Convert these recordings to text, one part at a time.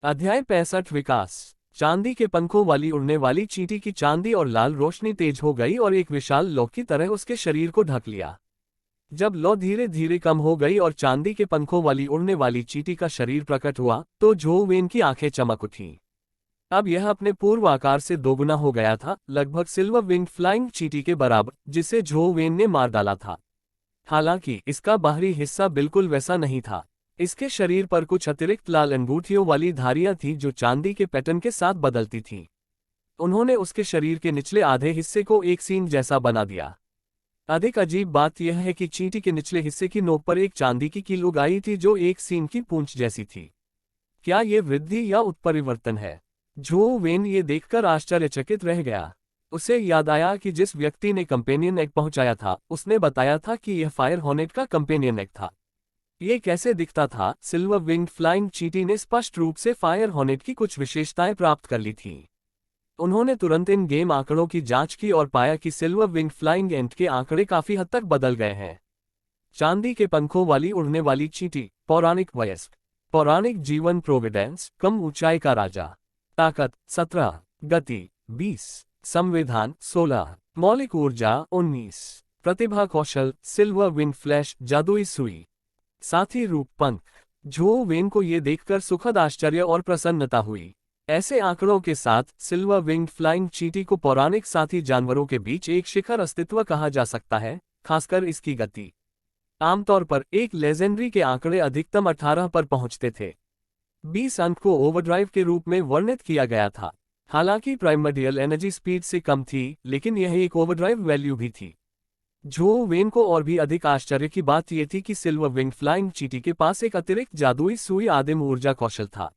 अध्याय 65 विकास। चांदी के पंखों वाली उड़ने वाली चींटी की चांदी और लाल रोशनी तेज हो गई और एक विशाल लौ की तरह उसके शरीर को ढक लिया। जब लौ धीरे धीरे कम हो गई और चांदी के पंखों वाली उड़ने वाली चींटी का शरीर प्रकट हुआ तो झो वेन की आंखें चमक उठीं। अब यह अपने पूर्व आकार से दोगुना हो गया था, लगभग सिल्वर विंग फ्लाइंग चींटी के बराबर, जिसे झो वेन ने मार डाला था। हालांकि इसका बाहरी हिस्सा बिल्कुल वैसा नहीं था। इसके शरीर पर कुछ अतिरिक्त लाल अंगूठियों वाली धारियां थीं जो चांदी के पैटर्न के साथ बदलती थीं। उन्होंने उसके शरीर के निचले आधे हिस्से को एक सींग जैसा बना दिया। अधिक अजीब बात यह है कि चींटी के निचले हिस्से की नोक पर एक चांदी की कील उगाई थी जो एक सींग की पूंछ जैसी थी। क्या ये वृद्धि या उत्परिवर्तन है? झो वेन ये देखकर आश्चर्यचकित रह गया। उसे याद आया कि जिस व्यक्ति ने कंपेनियन एग पहुंचाया था उसने बताया था कि यह फायर हॉर्नेट का कंपेनियन एग था। ये कैसे दिखता था? सिल्वर विंग्ड फ्लाइंग चींटी ने स्पष्ट रूप से फायर हॉर्नेट की कुछ विशेषताएं प्राप्त कर ली थीं। उन्होंने तुरंत इन गेम आंकड़ों की जांच की और पाया कि सिल्वर विंग्ड फ्लाइंग एंट के आंकड़े काफी हद तक बदल गए हैं। चांदी के पंखों वाली उड़ने वाली चींटी। पौराणिक वयस्क। पौराणिक जीवन प्रोविडेंस, कम ऊंचाई का राजा। ताकत 17, गति 20, संविधान 16, मौलिक ऊर्जा 19, प्रतिभा कौशल सिल्वर विंग फ्लैश जादुई सुई, साथी रूप पंख। झो वेन को ये देखकर सुखद आश्चर्य और प्रसन्नता हुई। ऐसे आंकड़ों के साथ सिल्वर विंग्ड फ्लाइंग चींटी को पौराणिक साथी जानवरों के बीच एक शिखर अस्तित्व कहा जा सकता है, खासकर इसकी गति। आमतौर पर एक लेजेंडरी के आंकड़े अधिकतम 18 पर पहुंचते थे। 20 अंक को ओवरड्राइव के रूप में वर्णित किया गया था। हालांकि प्राइमर्डियल एनर्जी स्पीड से कम थी, लेकिन यह एक ओवरड्राइव वैल्यू भी थी। झो वेन को और भी अधिक आश्चर्य की बात यह थी कि सिल्वर विंग फ्लाइंग चींटी के पास एक अतिरिक्त जादुई सुई आदिम ऊर्जा कौशल था।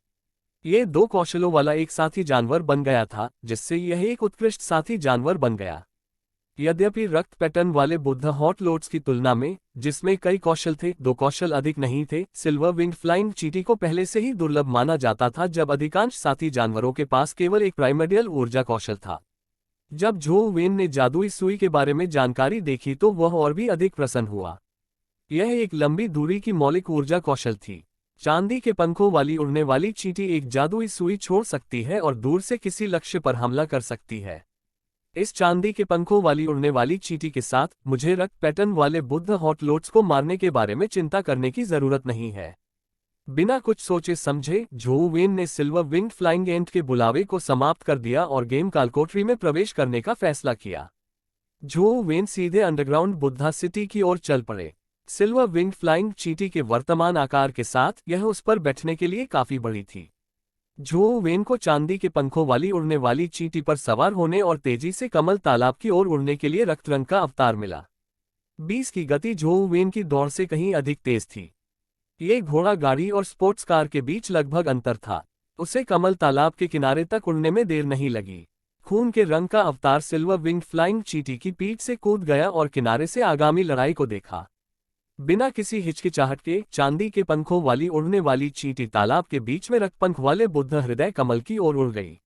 ये दो कौशलों वाला एक साथी जानवर बन गया था, जिससे यह एक उत्कृष्ट साथी जानवर बन गया। यद्यपि रक्त पैटर्न वाले बुद्ध हॉट लोट्स की तुलना में, जिसमें कई कौशल थे, दो कौशल अधिक नहीं थे। सिल्वर विंग फ्लाइंग चींटी को पहले से ही दुर्लभ माना जाता था, जब अधिकांश साथी जानवरों के पास केवल एक प्राइमर्डियल ऊर्जा कौशल था। जब झो वेन ने जादुई सुई के बारे में जानकारी देखी तो वह और भी अधिक प्रसन्न हुआ। यह एक लंबी दूरी की मौलिक ऊर्जा कौशल थी। चांदी के पंखों वाली उड़ने वाली चींटी एक जादुई सुई छोड़ सकती है और दूर से किसी लक्ष्य पर हमला कर सकती है। इस चांदी के पंखों वाली उड़ने वाली चींटी के साथ मुझे रक्त पैटर्न वाले बुद्ध हॉट लोट्स को मारने के बारे में चिंता करने की जरूरत नहीं है। बिना कुछ सोचे समझे झो वेन ने सिल्वर विंग्ड फ्लाइंग एंट के बुलावे को समाप्त कर दिया और गेम कालकोठरी में प्रवेश करने का फैसला किया। झो वेन सीधे अंडरग्राउंड बुद्धा सिटी की ओर चल पड़े। सिल्वर विंग्ड फ्लाइंग चींटी के वर्तमान आकार के साथ यह उस पर बैठने के लिए काफी बड़ी थी। झो वेन को चांदी के पंखों वाली उड़ने वाली चींटी पर सवार होने और तेजी से कमल तालाब की ओर उड़ने के लिए रक्त रंग का अवतार मिला। 20 की गति झो वेन की दौड़ से कहीं अधिक तेज थी। ये घोड़ा गाड़ी और स्पोर्ट्स कार के बीच लगभग अंतर था। उसे कमल तालाब के किनारे तक उड़ने में देर नहीं लगी। खून के रंग का अवतार सिल्वर विंग्ड फ्लाइंग चींटी की पीठ से कूद गया और किनारे से आगामी लड़ाई को देखा। बिना किसी हिचकिचाहट के चांदी के पंखों वाली उड़ने वाली चींटी तालाब के बीच में रक्तपंख वाले बुद्ध हृदय कमल की ओर उड़ गई।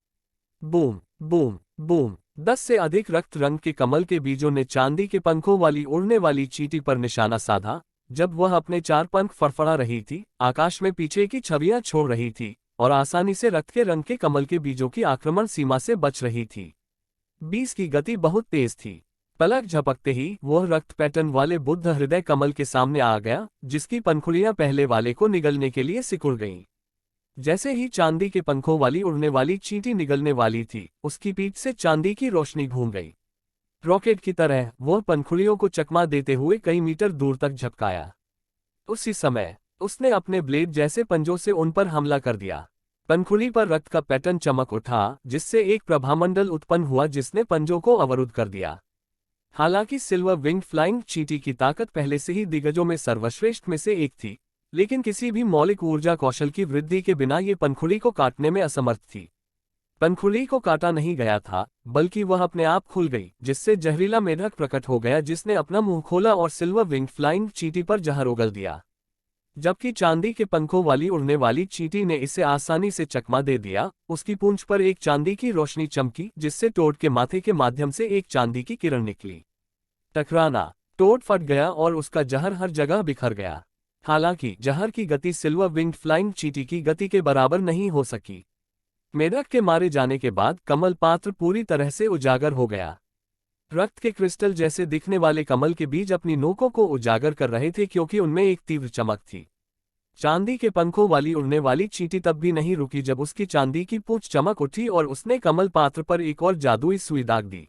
Boom boom boom. 10 से अधिक रक्त रंग के कमल के बीजों ने चांदी के पंखों वाली उड़ने वाली चींटी पर निशाना साधा। जब वह अपने 4 पंख फड़फड़ा रही थी, आकाश में पीछे की छवियां छोड़ रही थी और आसानी से रक्त के रंग के कमल के बीजों की आक्रमण सीमा से बच रही थी। 20 की गति बहुत तेज थी। पलक झपकते ही वह रक्त पैटर्न वाले बुद्ध हृदय कमल के सामने आ गया, जिसकी पंखुड़ियां पहले वाले को निगलने के लिए सिकुड़ गईं। जैसे ही चांदी के पंखों वाली उड़ने वाली चींटी निगलने वाली थी, उसकी पीठ से चांदी की रोशनी घूम गई। रॉकेट की तरह वह पंखुड़ियों को चकमा देते हुए कई मीटर दूर तक झपकाया। उसी समय उसने अपने ब्लेड जैसे पंजों से उन पर हमला कर दिया। पंखुड़ी पर रक्त का पैटर्न चमक उठा, जिससे एक प्रभामंडल उत्पन्न हुआ जिसने पंजों को अवरुद्ध कर दिया। हालांकि सिल्वर विंग्ड फ्लाइंग चींटी की ताकत पहले से ही दिग्गजों में सर्वश्रेष्ठ में से एक थी, लेकिन किसी भी मौलिक ऊर्जा कौशल की वृद्धि के बिना ये पंखुड़ी को काटने में असमर्थ थी। पंखुड़ी को काटा नहीं गया था, बल्कि वह अपने आप खुल गई, जिससे जहरीला मेढक प्रकट हो गया जिसने अपना मुंह खोला और सिल्वर विंग्ड फ्लाइंग चींटी पर जहर उगल दिया। जबकि चांदी के पंखों वाली उड़ने वाली चींटी ने इसे आसानी से चकमा दे दिया, उसकी पूंछ पर एक चांदी की रोशनी चमकी, जिससे टोड के माथे के माध्यम से एक चांदी की किरण निकली। टकराना। टोड फट गया और उसका जहर हर जगह बिखर गया। हालांकि जहर की गति सिल्वर विंग्ड फ्लाइंग चींटी की गति के बराबर नहीं हो सकी। मेढक के मारे जाने के बाद कमल पात्र पूरी तरह से उजागर हो गया। रक्त के क्रिस्टल जैसे दिखने वाले कमल के बीज अपनी नोकों को उजागर कर रहे थे क्योंकि उनमें एक तीव्र चमक थी। चांदी के पंखों वाली उड़ने वाली चींटी तब भी नहीं रुकी जब उसकी चांदी की पूंछ चमक उठी और उसने कमल पात्र पर एक और जादुई सुई दाग दी।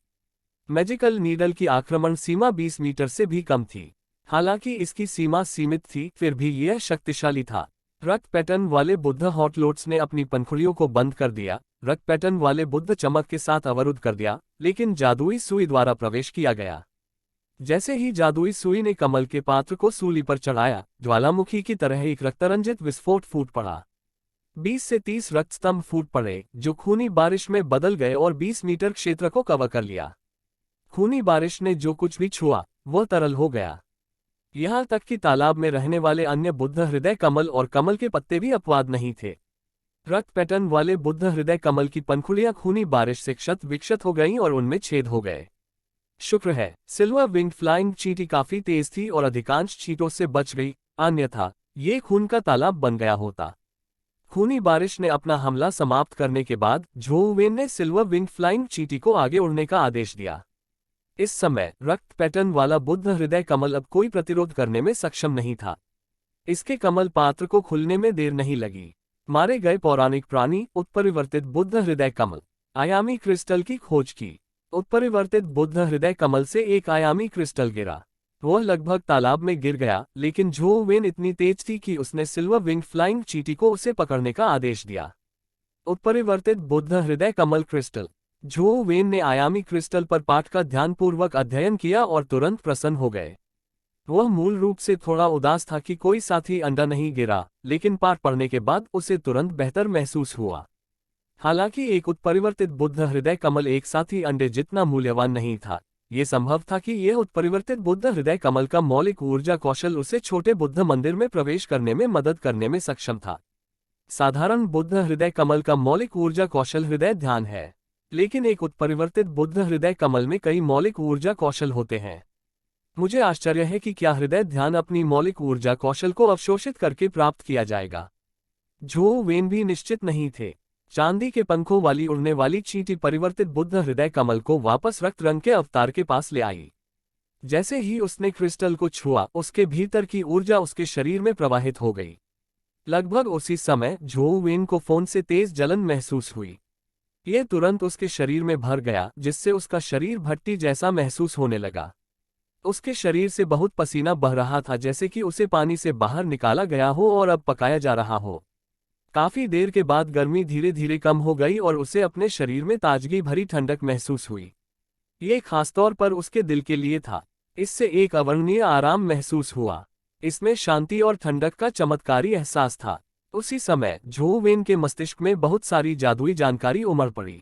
मैजिकल नीडल की आक्रमण सीमा 20 मीटर से भी कम थी। हालांकि इसकी सीमा सीमित थी, फिर भी यह शक्तिशाली था। रक्त पैटर्न वाले बुद्ध हॉटलोट्स ने अपनी पंखुड़ियों को बंद कर दिया। रक्त पैटर्न वाले बुद्ध चमक के साथ अवरुद्ध कर दिया, लेकिन जादुई सुई द्वारा प्रवेश किया गया। जैसे ही जादुई सुई ने कमल के पात्र को सूली पर चढ़ाया, ज्वालामुखी की तरह एक रक्तरंजित विस्फोट फूट पड़ा। 20 से 30 रक्तस्तंभ फूट पड़े, जो खूनी बारिश में बदल गए और 20 मीटर क्षेत्र को कवर कर लिया। खूनी बारिश ने जो कुछ भी छुआ, वह तरल हो गया। यहाँ तक कि तालाब में रहने वाले अन्य बुद्ध हृदय कमल और कमल के पत्ते भी अपवाद नहीं थे। रक्त पैटर्न वाले बुद्ध हृदय कमल की पंखुड़ियां खूनी बारिश से क्षत विक्षत हो गईं और उनमें छेद हो गए। शुक्र है, सिल्वर विंग्ड फ्लाइंग चींटी काफी तेज थी और अधिकांश चींटों से बच गई, अन्यथा ये खून का तालाब बन गया होता। खूनी बारिश ने अपना हमला समाप्त करने के बाद झोउ वेन ने सिल्वर विंग्ड फ्लाइंग चींटी को आगे उड़ने का आदेश दिया। इस समय रक्त पैटर्न वाला बुद्ध हृदय कमल अब कोई प्रतिरोध करने में सक्षम नहीं था। इसके कमल पात्र को खुलने में देर नहीं लगी। मारे गए पौराणिक प्राणी उत्परिवर्तित बुद्ध हृदय कमल। आयामी क्रिस्टल की खोज की। उत्परिवर्तित बुद्ध हृदय कमल से एक आयामी क्रिस्टल गिरा। वह लगभग तालाब में गिर गया, लेकिन झोउ वेन इतनी तेज थी कि उसने सिल्वर विंग्ड फ्लाइंग चींटी को उसे पकड़ने का आदेश दिया। उत्परिवर्तित बुद्ध हृदय कमल क्रिस्टल। झोउ वेन ने आयामी क्रिस्टल पर पाठ का ध्यानपूर्वक अध्ययन किया और तुरंत प्रसन्न हो गए। वह मूल रूप से थोड़ा उदास था कि कोई साथी अंडा नहीं गिरा, लेकिन पाठ पढ़ने के बाद उसे तुरंत बेहतर महसूस हुआ। हालांकि एक उत्परिवर्तित बुद्ध हृदय कमल एक साथी अंडे जितना मूल्यवान नहीं था, ये संभव था कि यह उत्परिवर्तित बुद्ध हृदय कमल का मौलिक ऊर्जा कौशल उसे छोटे बुद्ध मंदिर में प्रवेश करने में मदद करने में सक्षम था। साधारण बुद्ध हृदय कमल का मौलिक ऊर्जा कौशल हृदय ध्यान है, लेकिन एक उत्परिवर्तित बुद्ध हृदय कमल में कई मौलिक ऊर्जा कौशल होते हैं। मुझे आश्चर्य है कि क्या हृदय ध्यान अपनी मौलिक ऊर्जा कौशल को अवशोषित करके प्राप्त किया जाएगा। झोउ वेन भी निश्चित नहीं थे। चांदी के पंखों वाली उड़ने वाली चींटी परिवर्तित बुद्ध हृदय कमल को वापस रक्त रंग के अवतार के पास ले आई। जैसे ही उसने क्रिस्टल को छुआ, उसके भीतर की ऊर्जा उसके शरीर में प्रवाहित हो गई। लगभग उसी समय झोउ वेन को फोन से तेज जलन महसूस हुई। यह तुरंत उसके शरीर में भर गया, जिससे उसका शरीर भट्टी जैसा महसूस होने लगा। उसके शरीर से बहुत पसीना बह रहा था, जैसे कि उसे पानी से बाहर निकाला गया हो और अब पकाया जा रहा हो। काफी देर के बाद गर्मी धीरे धीरे कम हो गई और उसे अपने शरीर में ताजगी भरी ठंडक महसूस हुई। ये खासतौर पर उसके दिल के लिए था। इससे एक अवर्णनीय आराम महसूस हुआ। इसमें शांति और ठंडक का चमत्कारी एहसास था। उसी समय झोउ वेन के मस्तिष्क में बहुत सारी जादुई जानकारी उमड़ पड़ी।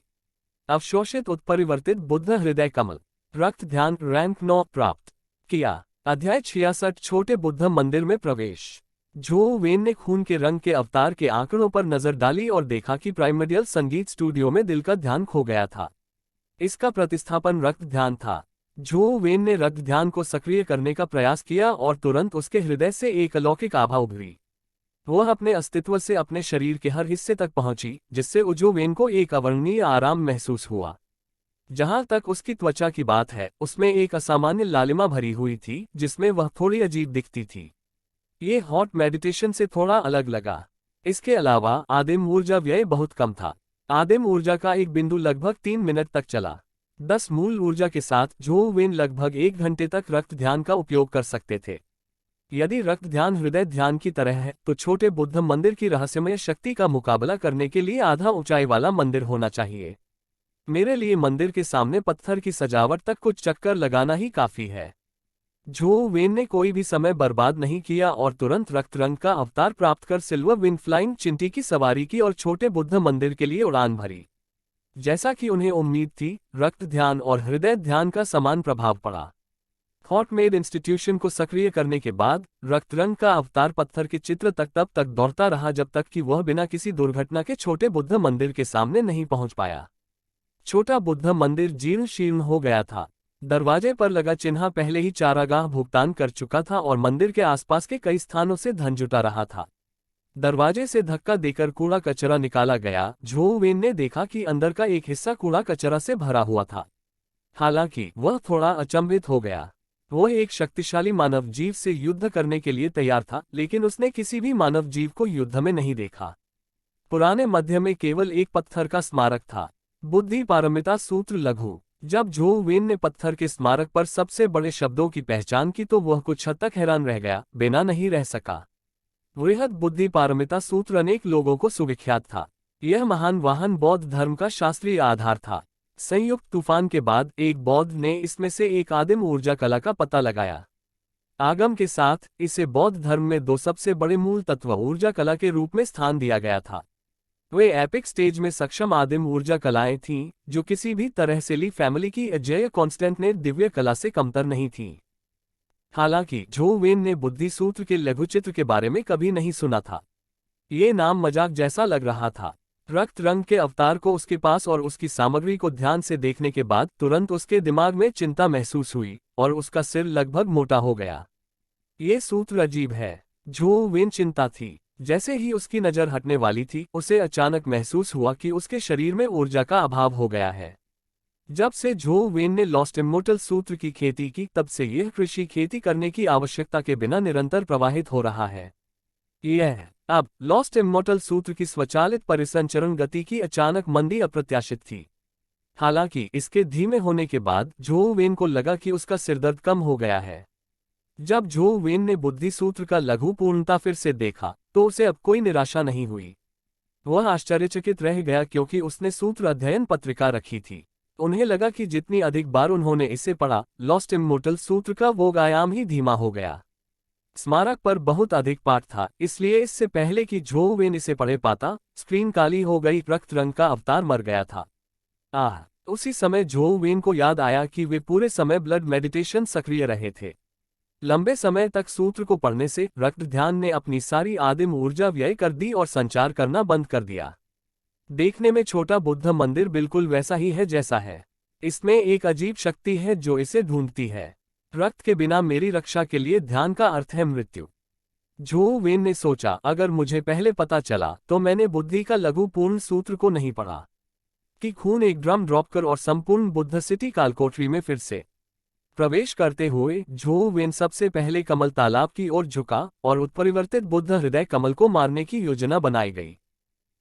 अवशोषित उत्परिवर्तित बुद्ध हृदय कमल। रक्त ध्यान रैंक 9 प्राप्त किया। अध्याय 66 छोटे बुद्ध मंदिर में प्रवेश। झोउ वेन ने खून के रंग के अवतार के आंकड़ों पर नजर डाली और देखा कि प्राइमर्डियल संगीत स्टूडियो में दिल का ध्यान खो गया था। इसका प्रतिस्थापन रक्त ध्यान था। झोउ वेन ने रक्त ध्यान को सक्रिय करने का प्रयास किया और तुरंत उसके हृदय से एक अलौकिक आभा उभरी। वह अपने अस्तित्व से अपने शरीर के हर हिस्से तक पहुंची, जिससे झोउ वेन को एक अवर्णनीय आराम महसूस हुआ। जहां तक उसकी त्वचा की बात है, उसमें एक असामान्य लालिमा भरी हुई थी, जिसमें वह थोड़ी अजीब दिखती थी। ये हॉट मेडिटेशन से थोड़ा अलग लगा। इसके अलावा आदिम ऊर्जा व्यय बहुत कम था। आदिम ऊर्जा का एक बिंदु लगभग 3 मिनट तक चला। 10 मूल ऊर्जा के साथ झोउ वेन लगभग 1 घंटे तक रक्त ध्यान का उपयोग कर सकते थे। यदि रक्त ध्यान हृदय ध्यान की तरह है, तो छोटे बुद्ध मंदिर की रहस्यमय शक्ति का मुकाबला करने के लिए आधा ऊंचाई वाला मंदिर होना चाहिए। मेरे लिए मंदिर के सामने पत्थर की सजावट तक कुछ चक्कर लगाना ही काफी है। झोउ वेन ने कोई भी समय बर्बाद नहीं किया और तुरंत रक्त रंग का अवतार प्राप्त कर सिल्वर विंग फ्लाइंग चिंटी की सवारी की और छोटे बुद्ध मंदिर के लिए उड़ान भरी। जैसा कि उन्हें उम्मीद थी, रक्त ध्यान और हृदय ध्यान का समान प्रभाव पड़ा। हॉट मेड इंस्टीट्यूशन को सक्रिय करने के बाद रक्त रंग का अवतार पत्थर के चित्र तक तब तक दौड़ता रहा जब तक कि वह बिना किसी दुर्घटना के छोटे बुद्ध मंदिर के सामने नहीं पहुंच पाया। छोटा बुद्ध मंदिर जीर्ण शीर्ण हो गया था। दरवाजे पर लगा चिन्ह पहले ही चारागाह भुगतान कर चुका था और मंदिर के आसपास के कई स्थानों से धन जुटा रहा था। दरवाजे से धक्का देकर कूड़ा कचरा निकाला गया। झो वेन ने देखा कि अंदर का एक हिस्सा कूड़ा कचरा से भरा हुआ था। हालांकि वह थोड़ा अचंभित हो गया। वो एक शक्तिशाली मानव जीव से युद्ध करने के लिए तैयार था, लेकिन उसने किसी भी मानव जीव को युद्ध में नहीं देखा। पुराने मध्य में केवल एक पत्थर का स्मारक था, बुद्धि पारमिता सूत्र लघु। जब झो वेन ने पत्थर के स्मारक पर सबसे बड़े शब्दों की पहचान की तो वह कुछ हद तक हैरान रह गया, बिना नहीं रह सका। वृहद बुद्धि पारमिता सूत्र अनेक लोगों को सुविख्यात था। यह महान वाहन बौद्ध धर्म का शास्त्रीय आधार था। संयुक्त तूफान के बाद एक बौद्ध ने इसमें से एक आदिम ऊर्जा कला का पता लगाया। आगम के साथ इसे बौद्ध धर्म में दो सबसे बड़े मूल तत्व ऊर्जा कला के रूप में स्थान दिया गया था। वे एपिक स्टेज में सक्षम आदिम ऊर्जा कलाएं थीं, जो किसी भी तरह से ली फैमिली की अजेय कांस्टेंट ने दिव्य कला से कमतर नहीं थीं। हालांकि झो वेन ने बुद्धि सूत्र के लघुचित्र के बारे में कभी नहीं सुना था। ये नाम मजाक जैसा लग रहा था। रक्त रंग के अवतार को उसके पास और उसकी सामग्री को ध्यान से देखने के बाद तुरंत उसके दिमाग में चिंता महसूस हुई और उसका सिर लगभग मोटा हो गया। ये सूत्र अजीब है। झो वेन चिंता थी। जैसे ही उसकी नजर हटने वाली थी, उसे अचानक महसूस हुआ कि उसके शरीर में ऊर्जा का अभाव हो गया है। जब से झो वेन ने लॉस्ट इमोर्टल सूत्र की खेती की, तब से यह कृषि खेती करने की आवश्यकता के बिना निरंतर प्रवाहित हो रहा है। यह अब लॉस्ट इमोर्टल सूत्र की स्वचालित परिसंचरण गति की अचानक मंदी अप्रत्याशित थी। हालांकि इसके धीमे होने के बाद झो वेन को लगा कि उसका सिरदर्द कम हो गया है। जब झो वेन ने बुद्धि सूत्र का लघु पूर्णता फिर से देखा तो उसे अब कोई निराशा नहीं हुई। वह आश्चर्यचकित रह गया क्योंकि उसने सूत्र अध्ययन पत्रिका रखी थी। उन्हें लगा कि जितनी अधिक बार उन्होंने इसे पढ़ा, लॉस्ट इमोर्टल सूत्र का वो आयाम ही धीमा हो गया। स्मारक पर बहुत अधिक पाठ था, इसलिए इससे पहले कि झो वेन इसे पढ़े पाता, स्क्रीन काली हो गई। रक्त रंग का अवतार मर गया था। उसी समय झो वेन को याद आया कि वे पूरे समय ब्लड मेडिटेशन सक्रिय रहे थे। लंबे समय तक सूत्र को पढ़ने से रक्त ध्यान ने अपनी सारी आदिम ऊर्जा व्यय कर दी और संचार करना बंद कर दिया। देखने में छोटा बुद्ध मंदिर बिल्कुल वैसा ही है जैसा है। इसमें एक अजीब शक्ति है जो इसे ढूंढती है। रक्त के बिना मेरी रक्षा के लिए ध्यान का अर्थ है मृत्यु। झो वेन ने सोचा, अगर मुझे पहले पता चला तो मैंने बुद्धि का लघु पूर्ण सूत्र को नहीं पढ़ा। कि खून एक ड्रम ड्रॉप कर और संपूर्ण बुद्ध सिटी कालकोठरी में फिर से प्रवेश करते हुए झो वेन सबसे पहले कमल तालाब की ओर झुका और उत्परिवर्तित बुद्ध हृदय कमल को मारने की योजना बनाई गई।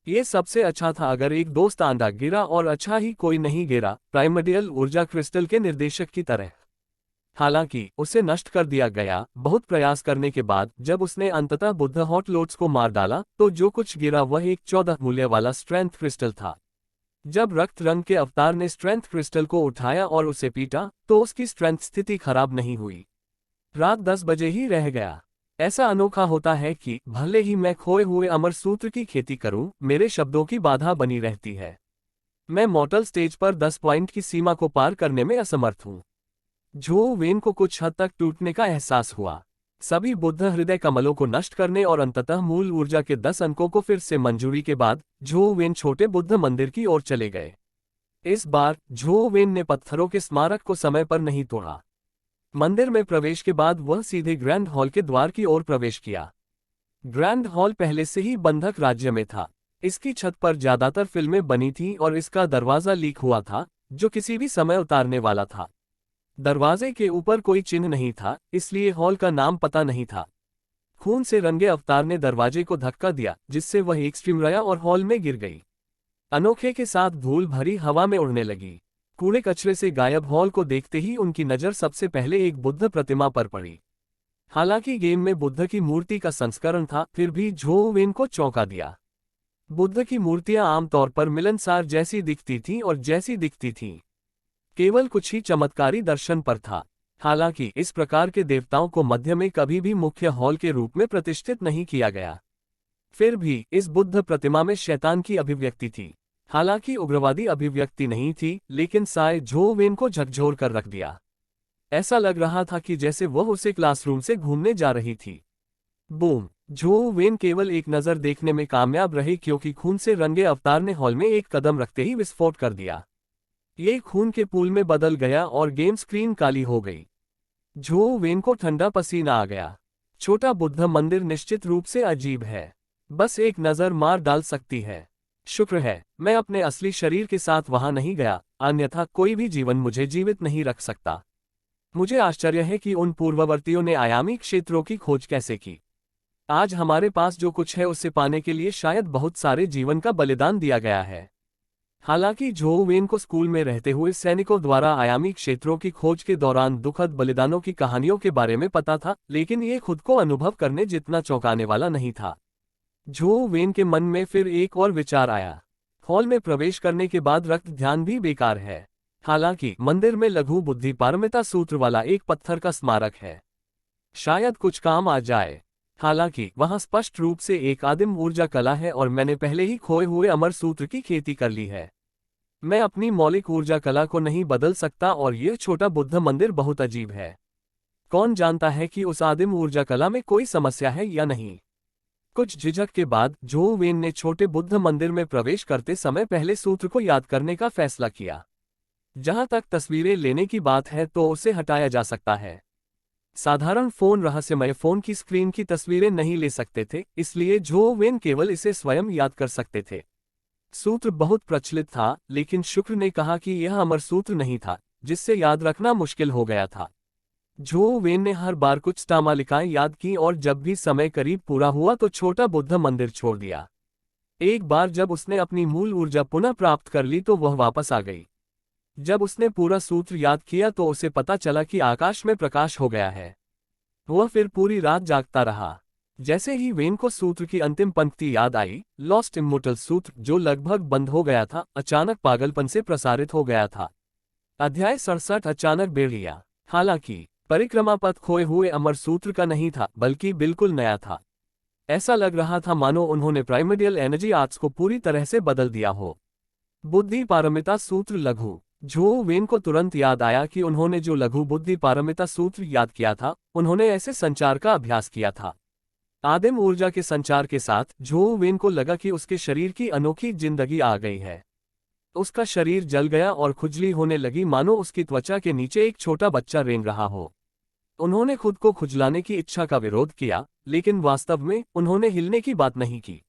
ये सबसे अच्छा था अगर एक दोस्त आंधा गिरा और अच्छा ही कोई नहीं गिरा, प्राइमर्डियल ऊर्जा क्रिस्टल के निर्देशक की तरह। हालांकि उसे नष्ट कर दिया गया। बहुत प्रयास करने के बाद जब उसने अंततः बुद्ध हॉट लोट्स को मार डाला तो जो कुछ गिरा वह एक 14 मूल्य वाला स्ट्रेंथ क्रिस्टल था। जब रक्त रंग के अवतार ने स्ट्रेंथ क्रिस्टल को उठाया और उसे पीटा तो उसकी स्ट्रेंथ स्थिति खराब नहीं हुई। रात 10 बजे ही रह गया। ऐसा अनोखा होता है कि भले ही मैं खोए हुए अमर सूत्र की खेती करूं, मेरे शब्दों की बाधा बनी रहती है। मैं मॉर्टल स्टेज पर 10 पॉइंट की सीमा को पार करने में असमर्थ हूं। झो वेन को कुछ हद तक टूटने का एहसास हुआ। सभी बुद्ध हृदय कमलों को नष्ट करने और अंततः मूल ऊर्जा के 10 अंकों को फिर से मंजूरी के बाद झो वेन छोटे बुद्ध मंदिर की ओर चले गए। इस बार झो वेन ने पत्थरों के स्मारक को समय पर नहीं तोड़ा। मंदिर में प्रवेश के बाद वह सीधे ग्रैंड हॉल के द्वार की ओर प्रवेश किया। ग्रैंड हॉल पहले से ही बंधक राज्य में था। इसकी छत पर ज्यादातर फिल्में बनी थीं और इसका दरवाजा लीक हुआ था, जो किसी भी समय उतारने वाला था। दरवाजे के ऊपर कोई चिन्ह नहीं था, इसलिए हॉल का नाम पता नहीं था। खून से रंगे अवतार ने दरवाजे को धक्का दिया, जिससे वह एक स्ट्रीमराया और हॉल में गिर गई। अनोखे के साथ धूल भरी हवा में उड़ने लगी। कूड़े कचरे से गायब हॉल को देखते ही उनकी नज़र सबसे पहले एक बुद्ध प्रतिमा पर पड़ी। हालांकि गेम में बुद्ध की मूर्ति का संस्करण था, फिर भी झो वेन को चौंका दिया। बुद्ध की मूर्तियां आमतौर पर मिलनसार जैसी दिखती थीं और जैसी दिखती थीं, केवल कुछ ही चमत्कारी दर्शन पर था। हालांकि इस प्रकार के देवताओं को मध्य में कभी भी मुख्य हॉल के रूप में प्रतिष्ठित नहीं किया गया। फिर भी इस बुद्ध प्रतिमा में शैतान की अभिव्यक्ति थी। हालांकि उग्रवादी अभिव्यक्ति नहीं थी, लेकिन साय झो वेन को झकझोर कर रख दिया। ऐसा लग रहा था कि जैसे वह उसे क्लासरूम से घूमने जा रही थी। बूम! झो वेन केवल एक नज़र देखने में कामयाब रहे क्योंकि खून से रंगे अवतार ने हॉल में एक कदम रखते ही विस्फोट कर दिया। ये खून के पूल में बदल गया और गेम स्क्रीन काली हो गई। झो वेन को ठंडा पसीना आ गया। छोटा बुद्ध मंदिर निश्चित रूप से अजीब है। बस एक नज़र मार डाल सकती है। शुक्र है मैं अपने असली शरीर के साथ वहां नहीं गया, अन्यथा कोई भी जीवन मुझे जीवित नहीं रख सकता। मुझे आश्चर्य है कि उन पूर्ववर्तियों ने आयामी क्षेत्रों की खोज कैसे की। आज हमारे पास जो कुछ है उसे पाने के लिए शायद बहुत सारे जीवन का बलिदान दिया गया है। हालांकि झो वेन को स्कूल में रहते हुए सैनिकों द्वारा आयामी क्षेत्रों की खोज के दौरान दुखद बलिदानों की कहानियों के बारे में पता था, लेकिन ये खुद को अनुभव करने जितना चौंकाने वाला नहीं था। झो वेन के मन में फिर एक और विचार आया। हॉल में प्रवेश करने के बाद रक्त ध्यान भी बेकार है। हालांकि मंदिर में लघु बुद्धि पारमिता सूत्र वाला एक पत्थर का स्मारक है, शायद कुछ काम आ जाए। हालांकि वहां स्पष्ट रूप से एक आदिम ऊर्जा कला है और मैंने पहले ही खोए हुए अमर सूत्र की खेती कर ली है। मैं अपनी मौलिक ऊर्जा कला को नहीं बदल सकता और यह छोटा बुद्ध मंदिर बहुत अजीब है। कौन जानता है कि उस आदिम ऊर्जा कला में कोई समस्या है या नहीं। कुछ झिझक के बाद झो वेन ने छोटे बुद्ध मंदिर में प्रवेश करते समय पहले सूत्र को याद करने का फैसला किया। जहां तक तस्वीरें लेने की बात है तो उसे हटाया जा सकता है। साधारण फोन रहस्यमय फोन की स्क्रीन की तस्वीरें नहीं ले सकते थे, इसलिए झो वेन केवल इसे स्वयं याद कर सकते थे। सूत्र बहुत प्रचलित था, लेकिन शुक्र ने कहा कि यह अमर सूत्र नहीं था, जिससे याद रखना मुश्किल हो गया था। झो वेन ने हर बार कुछ तामालिकाएं याद की और जब भी समय करीब पूरा हुआ तो छोटा बुद्ध मंदिर छोड़ दिया। एक बार जब उसने अपनी मूल ऊर्जा पुनः प्राप्त कर ली तो वह वापस आ गई। जब उसने पूरा सूत्र याद किया तो उसे पता चला कि आकाश में प्रकाश हो गया है। वह फिर पूरी रात जागता रहा। जैसे ही वेन को सूत्र की अंतिम पंक्ति याद आई, लॉस्ट इमोर्टल सूत्र, जो लगभग बंद हो गया था, अचानक पागलपन से प्रसारित हो गया था। अध्याय 67 अचानक बेर लिया। हालांकि परिक्रमा पथ खोए हुए अमर सूत्र का नहीं था, बल्कि बिल्कुल नया था। ऐसा लग रहा था मानो उन्होंने प्राइमर्डियल एनर्जी आर्ट्स को पूरी तरह से बदल दिया हो। बुद्धि पारमिता सूत्र लघु। झो वेन को तुरंत याद आया कि उन्होंने जो लघु बुद्धि पारमिता सूत्र याद किया था, उन्होंने ऐसे संचार का अभ्यास किया था। आदिम ऊर्जा के संचार के साथ झो वेन को लगा कि उसके शरीर की अनोखी जिंदगी आ गई है। उसका शरीर जल गया और खुजली होने लगी, मानो उसकी त्वचा के नीचे एक छोटा बच्चा रेंग रहा हो। उन्होंने खुद को खुजलाने की इच्छा का विरोध किया, लेकिन वास्तव में उन्होंने हिलने की बात नहीं की।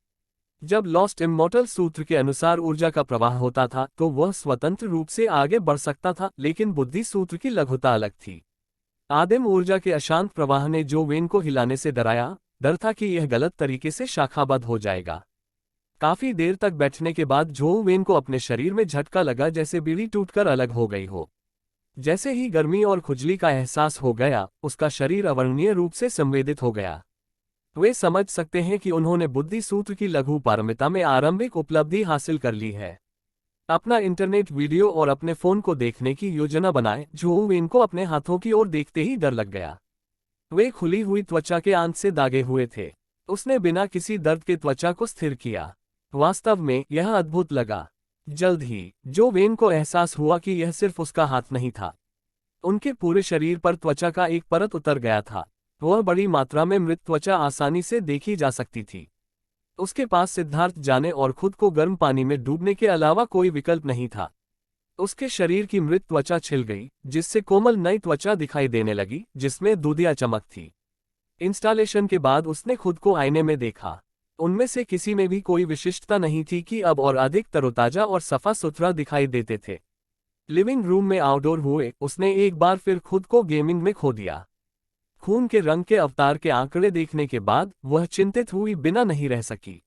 जब लॉस्ट इमॉर्टल सूत्र के अनुसार ऊर्जा का प्रवाह होता था तो वह स्वतंत्र रूप से आगे बढ़ सकता था, लेकिन बुद्धि सूत्र की लघुता अलग थी। आदिम ऊर्जा के अशांत प्रवाह ने झो वेन को हिलाने से डराया। डर था कि यह गलत तरीके से शाखाबद्ध हो जाएगा। काफी देर तक बैठने के बाद झो वेन को अपने शरीर में झटका लगा, जैसे बीड़ी टूटकर अलग हो गई हो। जैसे ही गर्मी और खुजली का एहसास हो गया, उसका शरीर अवर्णनीय रूप से संवेदित हो गया। वे समझ सकते हैं कि उन्होंने बुद्धि सूत्र की लघु पारमिता में आरंभिक उपलब्धि हासिल कर ली है। अपना इंटरनेट वीडियो और अपने फोन को देखने की योजना बनाए। झो वेन को अपने हाथों की ओर देखते ही डर लग गया। वे खुली हुई त्वचा के अंत से दागे हुए थे। उसने बिना किसी दर्द के त्वचा को स्थिर किया। वास्तव में यह अद्भुत लगा। जल्द ही झो वेन को एहसास हुआ कि यह सिर्फ उसका हाथ नहीं था। उनके पूरे शरीर पर त्वचा का एक परत उतर गया था। वह बड़ी मात्रा में मृत त्वचा आसानी से देखी जा सकती थी। उसके पास सिद्धार्थ जाने और खुद को गर्म पानी में डूबने के अलावा कोई विकल्प नहीं था। उसके शरीर की मृत त्वचा छिल गई, जिससे कोमल नई त्वचा दिखाई देने लगी, जिसमें दूधिया चमक थी। इंस्टॉलेशन के बाद उसने खुद को आईने में देखा। उनमें से किसी में भी कोई विशिष्टता नहीं थी कि अब और अधिक तरोताजा और सफा सुथरा दिखाई देते थे। लिविंग रूम में आउटडोर हुए, उसने एक बार फिर खुद को गेमिंग में खो दिया। खून के रंग के अवतार के आंकड़े देखने के बाद वह चिंतित हुई बिना नहीं रह सकी।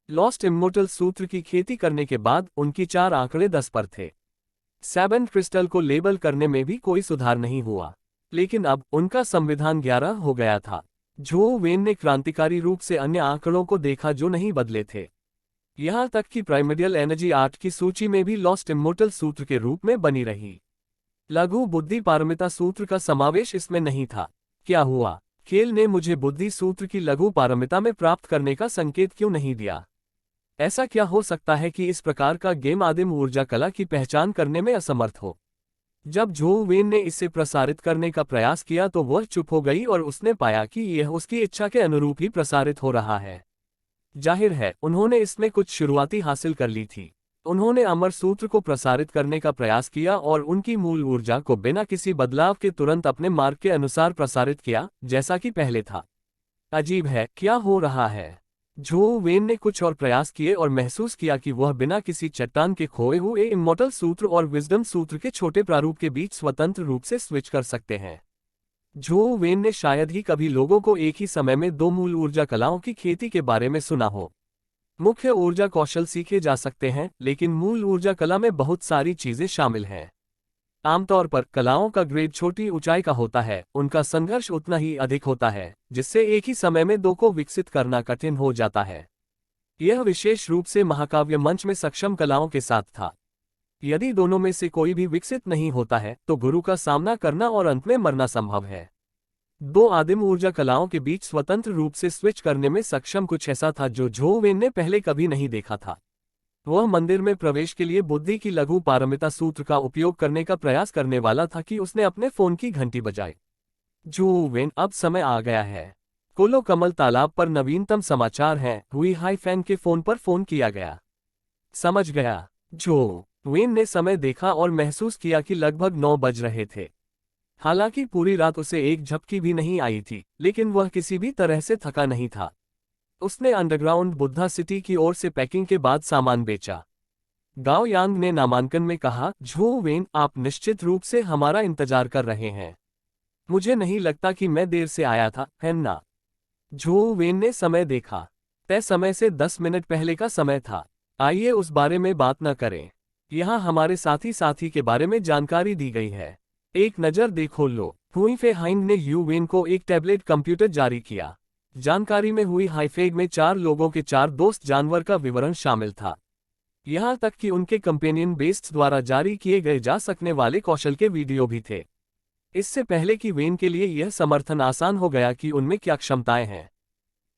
लॉस्ट इमॉर्टल सूत्र की खेती करने के बाद उनकी 4 आंकड़े 10 पर थे। 7 क्रिस्टल को लेबल करने में भी कोई सुधार नहीं हुआ, लेकिन अब उनका संविधान 11 हो गया था। झो वेन ने क्रांतिकारी रूप से अन्य आंकड़ों को देखा जो नहीं बदले थे। यहां तक कि प्राइमर्डियल एनर्जी आर्ट की सूची में भी लॉस्ट इमॉर्टल सूत्र के रूप में बनी रही। लघु बुद्धि पारमिता सूत्र का समावेश इसमें नहीं था। क्या हुआ? खेल ने मुझे बुद्धि सूत्र की लघु पारमिता में प्राप्त करने का संकेत क्यों नहीं दिया? ऐसा क्या हो सकता है कि इस प्रकार का गेम आदिम ऊर्जा कला की पहचान करने में असमर्थ हो? जब झो वेन ने इसे प्रसारित करने का प्रयास किया तो वह चुप हो गई और उसने पाया कि यह उसकी इच्छा के अनुरूप ही प्रसारित हो रहा है। जाहिर है उन्होंने इसमें कुछ शुरुआती हासिल कर ली थी। उन्होंने अमर सूत्र को प्रसारित करने का प्रयास किया और उनकी मूल ऊर्जा को बिना किसी बदलाव के तुरंत अपने मार्ग के अनुसार प्रसारित किया, जैसा कि पहले था। अजीब है, क्या हो रहा है? झो वेन ने कुछ और प्रयास किए और महसूस किया कि वह बिना किसी चट्टान के खोए हुए इमॉर्टल सूत्र और विजडम सूत्र के छोटे प्रारूप के बीच स्वतंत्र रूप से स्विच कर सकते हैं। झो वेन ने शायद ही कभी लोगों को एक ही समय में दो मूल ऊर्जा कलाओं की खेती के बारे में सुना हो। मुख्य ऊर्जा कौशल सीखे जा सकते हैं, लेकिन मूल ऊर्जा कला में बहुत सारी चीजें शामिल हैं। आमतौर पर कलाओं का ग्रेड छोटी ऊंचाई का होता है, उनका संघर्ष उतना ही अधिक होता है, जिससे एक ही समय में दो को विकसित करना कठिन हो जाता है। यह विशेष रूप से महाकाव्य मंच में सक्षम कलाओं के साथ था। यदि दोनों में से कोई भी विकसित नहीं होता है, तो गुरु का सामना करना और अंत में मरना संभव है। दो आदिम ऊर्जा कलाओं के बीच स्वतंत्र रूप से स्विच करने में सक्षम कुछ ऐसा था जो झो वेन ने पहले कभी नहीं देखा था। वह मंदिर में प्रवेश के लिए बुद्धि की लघु पारमिता सूत्र का उपयोग करने का प्रयास करने वाला था कि उसने अपने फोन की घंटी बजाई। झो वेन, अब समय आ गया है। कोलो कमल तालाब पर नवीनतम समाचार हैं। हुई हाई फैन के फोन पर फोन किया गया। समझ गया। झो वेन ने समय देखा और महसूस किया कि लगभग 9 बज रहे थे। हालांकि पूरी रात उसे एक झपकी भी नहीं आई थी, लेकिन वह किसी भी तरह से थका नहीं था। उसने अंडरग्राउंड बुद्धा सिटी की ओर से पैकिंग के बाद सामान बेचा। गाओ यांग ने नामांकन में कहा, झो वेन, आप निश्चित रूप से हमारा इंतजार कर रहे हैं। मुझे नहीं लगता कि मैं देर से आया था, है ना? झो वेन ने समय देखा। तय समय से 10 मिनट पहले का समय था। आइए उस बारे में बात न करें। यहाँ हमारे साथी के बारे में जानकारी दी गई है। एक नज़र देखो लो। हुई फे हाइंग ने यू वेन को एक टैबलेट कंप्यूटर जारी किया। जानकारी में हुई हाईफेग में 4 लोगों के 4 दोस्त जानवर का विवरण शामिल था। यहाँ तक कि उनके कंपेनियन बेस्ट्स द्वारा जारी किए गए जा सकने वाले कौशल के वीडियो भी थे। इससे पहले कि वेन के लिए यह समर्थन आसान हो गया कि उनमें क्या क्षमताएं हैं।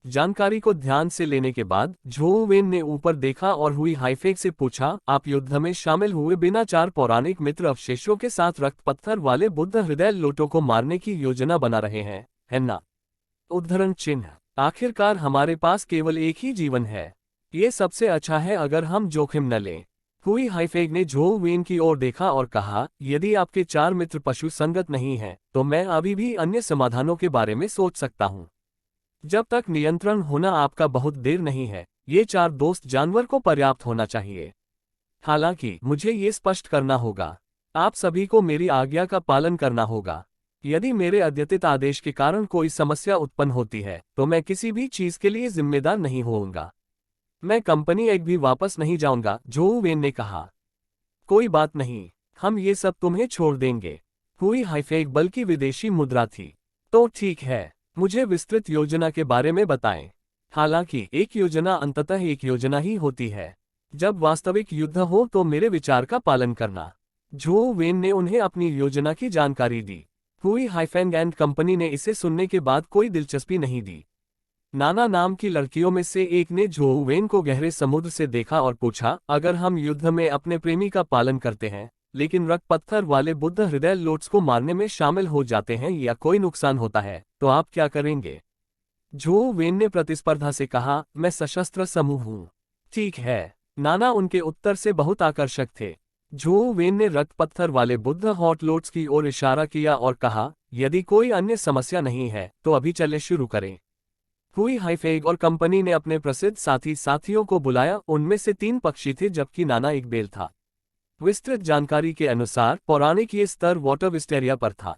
जानकारी को ध्यान से लेने के बाद झो वेन ने ऊपर देखा और हुई हाईफेग से पूछा, आप युद्ध में शामिल हुए बिना 4 पौराणिक मित्र अवशेषों के साथ रक्त पत्थर वाले बुद्ध हृदय लोटों को मारने की योजना बना रहे हैं, है ना? उद्धरण चिन्ह। आखिरकार हमारे पास केवल एक ही जीवन है। ये सबसे अच्छा है अगर हम जोखिम न लें। हुई हाईफेग ने झो वेन की ओर देखा और कहा, यदि आपके 4 मित्र पशु संगत नहीं हैं, तो मैं अभी भी अन्य समाधानों के बारे में सोच सकता हूँ। जब तक नियंत्रण होना आपका बहुत देर नहीं है, ये 4 दोस्त जानवर को पर्याप्त होना चाहिए। हालांकि मुझे ये स्पष्ट करना होगा, आप सभी को मेरी आज्ञा का पालन करना होगा। यदि मेरे अद्यतित आदेश के कारण कोई समस्या उत्पन्न होती है, तो मैं किसी भी चीज के लिए जिम्मेदार नहीं होऊंगा। मैं कंपनी एक भी वापस नहीं जाऊंगा, झो वेन ने कहा। कोई बात नहीं, हम ये सब तुम्हें छोड़ देंगे। हुई हाईफेग बल्कि विदेशी मुद्रा थी। तो ठीक है, मुझे विस्तृत योजना के बारे में बताएं। हालांकि एक योजना अंततः एक योजना ही होती है। जब वास्तविक युद्ध हो तो मेरे विचार का पालन करना। झो वेन ने उन्हें अपनी योजना की जानकारी दी। हुई हाईफेंग एंड कंपनी ने इसे सुनने के बाद कोई दिलचस्पी नहीं दी। नाना नाम की लड़कियों में से एक ने झो वेन को गहरे समुद्र से देखा और पूछा, अगर हम युद्ध में अपने प्रेमी का पालन करते हैं, लेकिन रक्त पत्थर वाले बुद्ध हृदय लोट्स को मारने में शामिल हो जाते हैं या कोई नुकसान होता है, तो आप क्या करेंगे? झो वेन ने प्रतिस्पर्धा से कहा, मैं सशस्त्र समूह हूँ। ठीक है। नाना उनके उत्तर से बहुत आकर्षक थे। झो वेन ने रक्त पत्थर वाले बुद्ध हॉट लोट्स की ओर इशारा किया और कहा, यदि कोई अन्य समस्या नहीं है, तो अभी चले शुरू करें। हुई हाईफेग और कंपनी ने अपने प्रसिद्ध साथियों को बुलाया। उनमें से 3 पक्षी थे जबकि नाना एक बेल था। विस्तृत जानकारी के अनुसार पौराणिक ये स्तर वाटर विस्टेरिया पर था।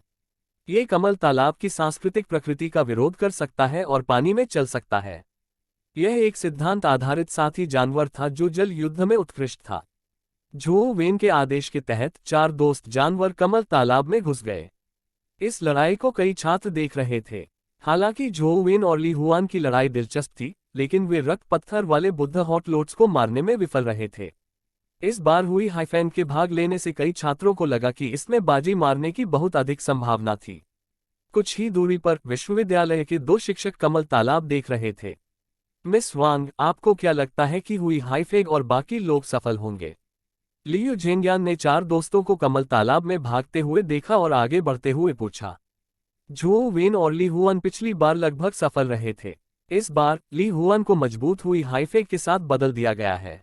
ये कमल तालाब की सांस्कृतिक प्रकृति का विरोध कर सकता है और पानी में चल सकता है। यह एक सिद्धांत आधारित साथी जानवर था जो जल युद्ध में उत्कृष्ट था। झो वेन के आदेश के तहत 4 दोस्त जानवर कमल तालाब में घुस गए। इस लड़ाई को कई छात्र देख रहे थे। हालांकि झो वेन और ली हुआन की लड़ाई दिलचस्प थी, लेकिन वे रक्त पत्थर वाले बुद्ध हॉट लोट्स को मारने में विफल रहे थे। इस बार हुई हाईफेन के भाग लेने से कई छात्रों को लगा कि इसमें बाजी मारने की बहुत अधिक संभावना थी। कुछ ही दूरी पर विश्वविद्यालय के 2 शिक्षक कमल तालाब देख रहे थे। मिस वांग, आपको क्या लगता है कि हुई हाईफेग और बाकी लोग सफल होंगे? लियू झेंग्यान ने 4 दोस्तों को कमल तालाब में भागते हुए देखा और आगे बढ़ते हुए पूछा। झो वेन और ली हुआन पिछली बार लगभग सफल रहे थे। इस बार ली हुआन को मजबूत हुई हाईफेग के साथ बदल दिया गया है।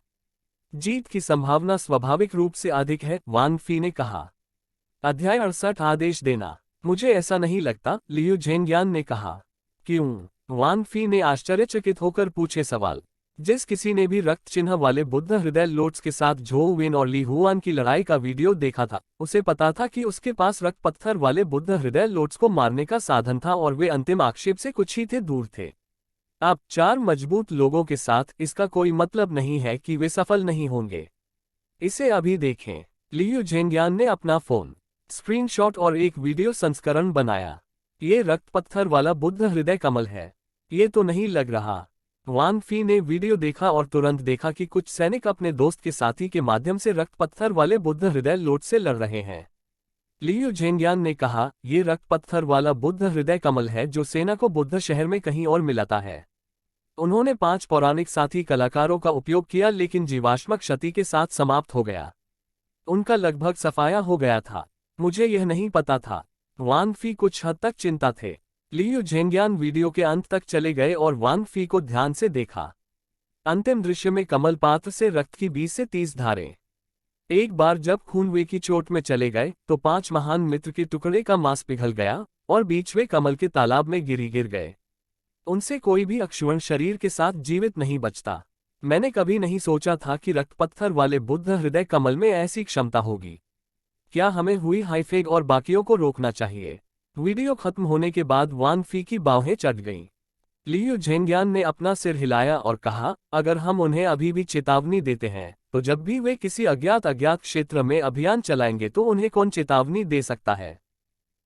जीत की संभावना स्वाभाविक रूप से अधिक है, वांग फी ने कहा। अध्याय 68 आदेश देना। मुझे ऐसा नहीं लगता, लियू झेंगियान ने कहा। क्यों? वांग फी ने आश्चर्यचकित होकर पूछे सवाल। जिस किसी ने भी रक्त चिन्ह वाले बुद्ध हृदय लोट्स के साथ झोउ वेन और ली हुआन की लड़ाई का वीडियो देखा था, उसे पता था कि उसके पास रक्त पत्थर वाले बुद्ध हृदय लोट्स को मारने का साधन था और वे अंतिम आक्षेप से कुछ ही थे दूर थे। अब 4 मजबूत लोगों के साथ इसका कोई मतलब नहीं है कि वे सफल नहीं होंगे। इसे अभी देखें। लियू झेंगियान ने अपना फोन स्क्रीनशॉट और एक वीडियो संस्करण बनाया। ये रक्त पत्थर वाला बुद्ध हृदय कमल है। ये तो नहीं लग रहा। वांग फी ने वीडियो देखा और तुरंत देखा कि कुछ सैनिक अपने दोस्त के साथी के माध्यम से रक्त पत्थर वाले बुद्ध हृदय लोट से लड़ रहे हैं। लियू झेंगियान ने कहा, ये रक्त पत्थर वाला बुद्ध हृदय कमल है जो सेना को बुद्ध शहर में कहीं और मिलाता है। उन्होंने 5 पौराणिक साथी कलाकारों का उपयोग किया लेकिन जीवाश्म क्षति के साथ समाप्त हो गया। उनका लगभग सफाया हो गया था। मुझे यह नहीं पता था। वांग फी कुछ हद तक चिंता थे। लियू झेंगियान वीडियो के अंत तक चले गए और वांग फी को ध्यान से देखा। अंतिम दृश्य में कमल पात्र से रक्त की 20 से 30 धारें। एक बार जब खून वे की चोट में चले गए तो 5 महान मित्र के टुकड़े का मांस पिघल गया और बीच वे कमल के तालाब में गिर गए। उनसे कोई भी अक्षुण्ण शरीर के साथ जीवित नहीं बचता। मैंने कभी नहीं सोचा था कि रक्त पत्थर वाले बुद्ध हृदय कमल में ऐसी क्षमता होगी। क्या हमें हुई हाइफेग और बाकियों को रोकना चाहिए? वीडियो खत्म होने के बाद वांग फी की बाहें चढ़ गईं। लियू झेंगियान ने अपना सिर हिलाया और कहा, अगर हम उन्हें अभी भी चेतावनी देते हैं तो जब भी वे किसी अज्ञात क्षेत्र में अभियान चलाएंगे तो उन्हें कौन चेतावनी दे सकता है?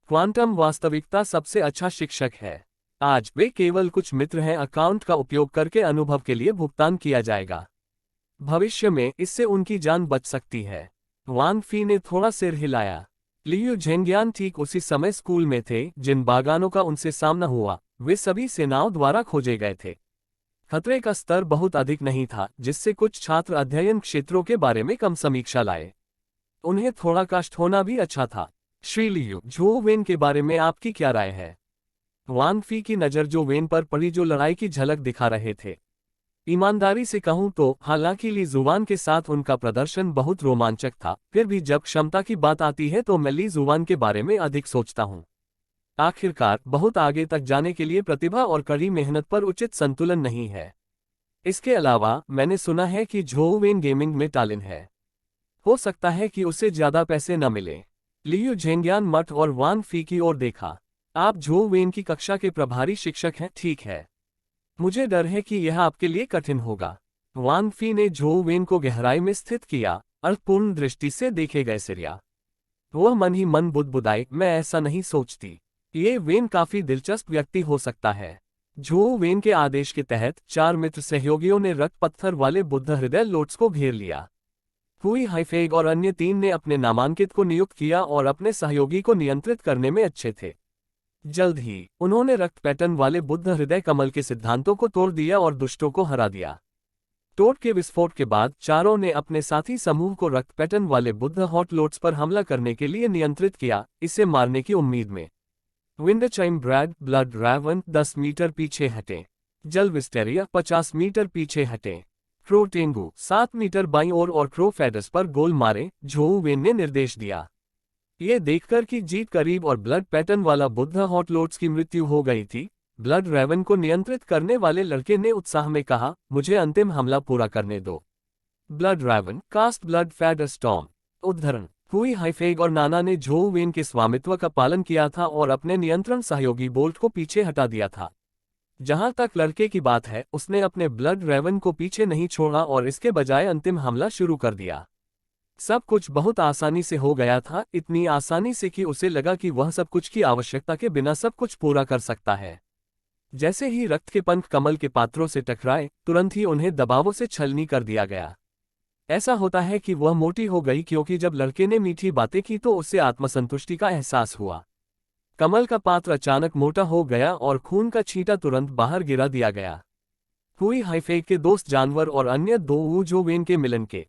क्वांटम वास्तविकता सबसे अच्छा शिक्षक है। आज वे केवल कुछ मित्र हैं। अकाउंट का उपयोग करके अनुभव के लिए भुगतान किया जाएगा। भविष्य में इससे उनकी जान बच सकती है। वांग फी ने थोड़ा सिर हिलाया। लियू झेंगियान ठीक उसी समय स्कूल में थे जिन बागानों का उनसे सामना हुआ, वे सभी सेनाओं द्वारा खोजे गए थे। खतरे का स्तर बहुत अधिक नहीं था, जिससे कुछ छात्र अध्ययन क्षेत्रों के बारे में कम समीक्षा लाए। उन्हें थोड़ा कष्ट होना भी अच्छा था। श्री लियू, झोउ वेन के बारे में आपकी क्या राय है? वांग फी की नज़र जो वेन पर पड़ी जो लड़ाई की झलक दिखा रहे थे। ईमानदारी से कहूं तो हालांकि ली जुवान के साथ उनका प्रदर्शन बहुत रोमांचक था, फिर भी जब क्षमता की बात आती है तो मैं ली जुवान के बारे में अधिक सोचता हूं। आखिरकार बहुत आगे तक जाने के लिए प्रतिभा और कड़ी मेहनत पर उचित संतुलन नहीं है। इसके अलावा मैंने सुना है कि झोउ वेन गेमिंग में टालिन है। हो सकता है कि उसे ज्यादा पैसे न मिले। लियू झेंगियान मठ और वांग फी की ओर देखा। आप झोउ वेन की कक्षा के प्रभारी शिक्षक हैं, ठीक है। मुझे डर है कि यह आपके लिए कठिन होगा। वांग फी ने झोउ वेन को गहराई में स्थित किया, अर्थपूर्ण दृष्टि से देखे गए सिरिया। वह मन ही मन बुदबुदाई, मैं ऐसा नहीं सोचती। ये वेन काफी दिलचस्प व्यक्ति हो सकता है। झोउ वेन के आदेश के तहत 4 मित्र सहयोगियों ने रक्त पत्थर वाले बुद्ध हृदय लोट्स को घेर लिया। हुई हाइफेग और अन्य 3 ने अपने नामांकित को नियुक्त किया और अपने सहयोगी को नियंत्रित करने में अच्छे थे। जल्द ही उन्होंने रक्त पैटर्न वाले बुद्ध हृदय कमल के सिद्धांतों को तोड़ दिया और दुष्टों को हरा दिया। टोट के विस्फोट के बाद चारों ने अपने साथी समूह को रक्त पैटर्न वाले बुद्ध हॉट लोट्स पर हमला करने के लिए नियंत्रित किया, इसे मारने की उम्मीद में। विंडचाइम ब्रैड ब्लड रैवन 10 मीटर पीछे हटे। जल विस्टेरिया 50 मीटर पीछे हटे। क्रो टेंगू 7 मीटर बाईं ओर और क्रो फेडस पर गोल मारे, झोउ वेन ने निर्देश दिया। ये देखकर कि जीत करीब और ब्लड पैटर्न वाला बुद्ध हॉट लोट्स की मृत्यु हो गई थी, ब्लड रैवन को नियंत्रित करने वाले लड़के ने उत्साह में कहा, मुझे अंतिम हमला पूरा करने दो। Blood raven cast blood fed storm. उद्धरण। हुई हाइफेग और नाना ने झोउ वेन के स्वामित्व का पालन किया था और अपने नियंत्रण सहयोगी बोल्ट को पीछे हटा दिया था। जहां तक लड़के की बात है, उसने अपने ब्लड रैवन को पीछे नहीं छोड़ा और इसके बजाय अंतिम हमला शुरू कर दिया। सब कुछ बहुत आसानी से हो गया था, इतनी आसानी से कि उसे लगा कि वह सब कुछ की आवश्यकता के बिना सब कुछ पूरा कर सकता है। जैसे ही रक्त के पंख कमल के पात्रों से टकराए, तुरंत ही उन्हें दबावों से छलनी कर दिया गया। ऐसा होता है कि वह मोटी हो गई क्योंकि जब लड़के ने मीठी बातें की तो उससे आत्मसंतुष्टि का एहसास हुआ। कमल का पात्र अचानक मोटा हो गया और खून का छींटा तुरंत बाहर गिरा दिया गया। हुई हाइफेग के दोस्त जानवर और अन्य 2 वू झोउ वेन के मिलन के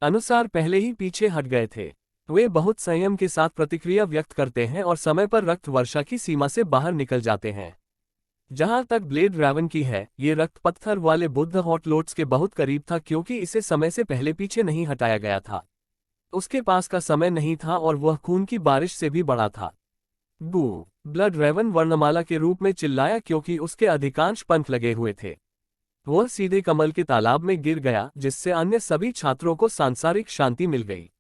अनुसार पहले ही पीछे हट गए थे। वे बहुत संयम के साथ प्रतिक्रिया व्यक्त करते हैं और समय पर रक्त वर्षा की सीमा से बाहर निकल जाते हैं। जहां तक ब्लेड ड्रैगन की है, ये रक्त पत्थर वाले बुद्ध हॉट लोट्स के बहुत करीब था क्योंकि इसे समय से पहले पीछे नहीं हटाया गया था। उसके पास का समय नहीं था और वह खून की बारिश से भी बड़ा था। बू! ब्लड ड्रैगन वर्णमाला के रूप में चिल्लाया क्योंकि उसके अधिकांश पंख लगे हुए थे। वह सीधे कमल के तालाब में गिर गया, जिससे अन्य सभी छात्रों को सांसारिक शांति मिल गई।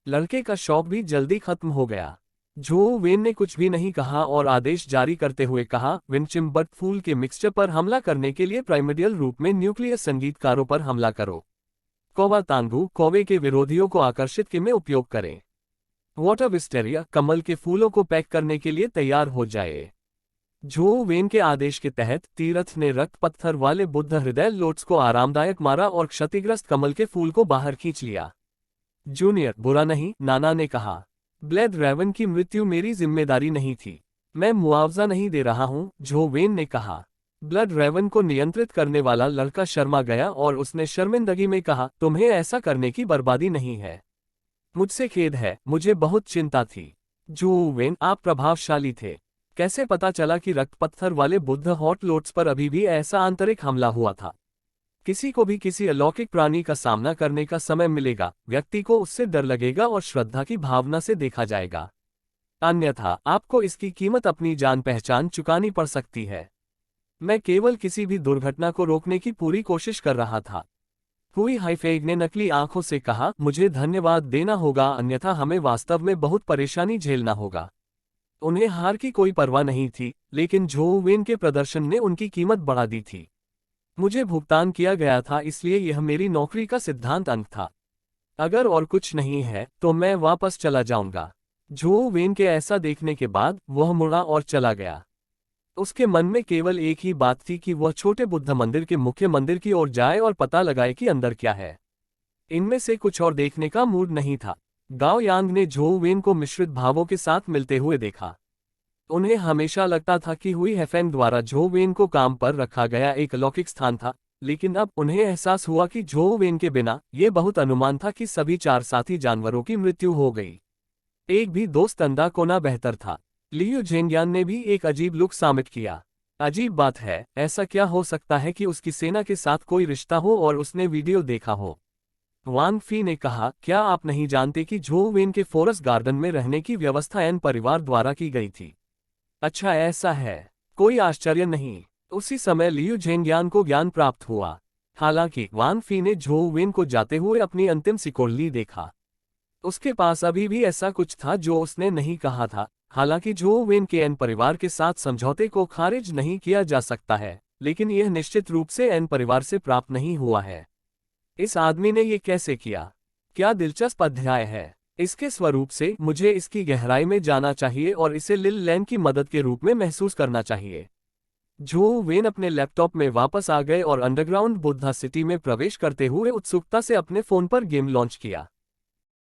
लड़के का शौक भी जल्दी खत्म हो गया। झो वेन ने कुछ भी नहीं कहा और आदेश जारी करते हुए कहा, विनचिम्बट फूल के मिक्सचर पर हमला करने के लिए प्राइमर्डियल रूप में न्यूक्लियस संगीतकारों पर हमला करो। कौवा तांगू कौवे के विरोधियों को आकर्षित के में उपयोग करें। वाटर विस्टेरिया कमल के फूलों को पैक करने के लिए तैयार हो जाए। झो वेन के आदेश के तहत तीरथ ने रक्त पत्थर वाले बुद्ध हृदय लोट्स को आरामदायक मारा और क्षतिग्रस्त कमल के फूल को बाहर खींच लिया। जूनियर बुरा नहीं, नाना ने कहा। ब्लेड ड्रैगन की मृत्यु मेरी जिम्मेदारी नहीं थी। मैं मुआवजा नहीं दे रहा हूं, झो वेन ने कहा। ब्लड ड्रैगन को नियंत्रित करने वाला लड़का शर्मा गया और उसने शर्मिंदगी में कहा, तुम्हें ऐसा करने की बर्बादी नहीं है। मुझसे खेद है, मुझे बहुत चिंता थी। झो वेन, आप प्रभावशाली थे। कैसे पता चला कि रक्त पत्थर वाले बुद्ध हॉट लोट्स पर अभी भी ऐसा आंतरिक हमला हुआ था? किसी को भी किसी अलौकिक प्राणी का सामना करने का समय मिलेगा, व्यक्ति को उससे डर लगेगा और श्रद्धा की भावना से देखा जाएगा। अन्यथा आपको इसकी कीमत अपनी जान पहचान चुकानी पड़ सकती है। मैं केवल किसी भी दुर्घटना को रोकने की पूरी कोशिश कर रहा था। हुई हाइफेग ने नकली आंखों से कहा, मुझे धन्यवाद देना होगा, अन्यथा हमें वास्तव में बहुत परेशानी झेलना होगा। उन्हें हार की कोई परवाह नहीं थी, लेकिन झो वेन के प्रदर्शन ने उनकी कीमत बढ़ा दी थी। मुझे भुगतान किया गया था, इसलिए यह मेरी नौकरी का सिद्धांत अंक था। अगर और कुछ नहीं है तो मैं वापस चला जाऊंगा। झो वेन के ऐसा देखने के बाद वह मुड़ा और चला गया। उसके मन में केवल एक ही बात थी कि वह छोटे बुद्ध मंदिर के मुख्य मंदिर की ओर जाए और पता लगाए कि अंदर क्या है। इनमें से कुछ और देखने का मूड नहीं था। गाओ यांग ने झो वेन को मिश्रित भावों के साथ मिलते हुए देखा। उन्हें हमेशा लगता था कि हुई हेफेंग द्वारा झो वेन को काम पर रखा गया एक अलौकिक स्थान था, लेकिन अब उन्हें एहसास हुआ कि झो वेन के बिना यह बहुत अनुमान था कि सभी 4 साथी जानवरों की मृत्यु हो गई। एक भी दोस्त अंधा कोना बेहतर था। लियू झेंगियान ने भी एक अजीब लुक सामिट किया। अजीब बात है, ऐसा क्या हो सकता है कि उसकी सेना के साथ कोई रिश्ता हो और उसने वीडियो देखा हो? वांग फी ने कहा, क्या आप नहीं जानते कि झो वेन के फॉरेस्ट गार्डन में रहने की व्यवस्था एन परिवार द्वारा की गई थी? अच्छा ऐसा है, कोई आश्चर्य नहीं। उसी समय लियू झेंगियान को ज्ञान प्राप्त हुआ। हालांकि वांग फी ने झो वेन को जाते हुए अपनी अंतिम सिकोड़ली देखा। उसके पास अभी भी ऐसा कुछ था जो उसने नहीं कहा था। हालांकि झो वेन के एन परिवार के साथ समझौते को खारिज नहीं किया जा सकता है, लेकिन यह निश्चित रूप से एन परिवार से प्राप्त नहीं हुआ है। इस आदमी ने यह कैसे किया? क्या दिलचस्प अध्याय है। इसके स्वरूप से मुझे इसकी गहराई में जाना चाहिए और इसे लिल लैन की मदद के रूप में महसूस करना चाहिए। झो वेन अपने लैपटॉप में वापस आ गए और अंडरग्राउंड बुद्धा सिटी में प्रवेश करते हुए उत्सुकता से अपने फोन पर गेम लॉन्च किया।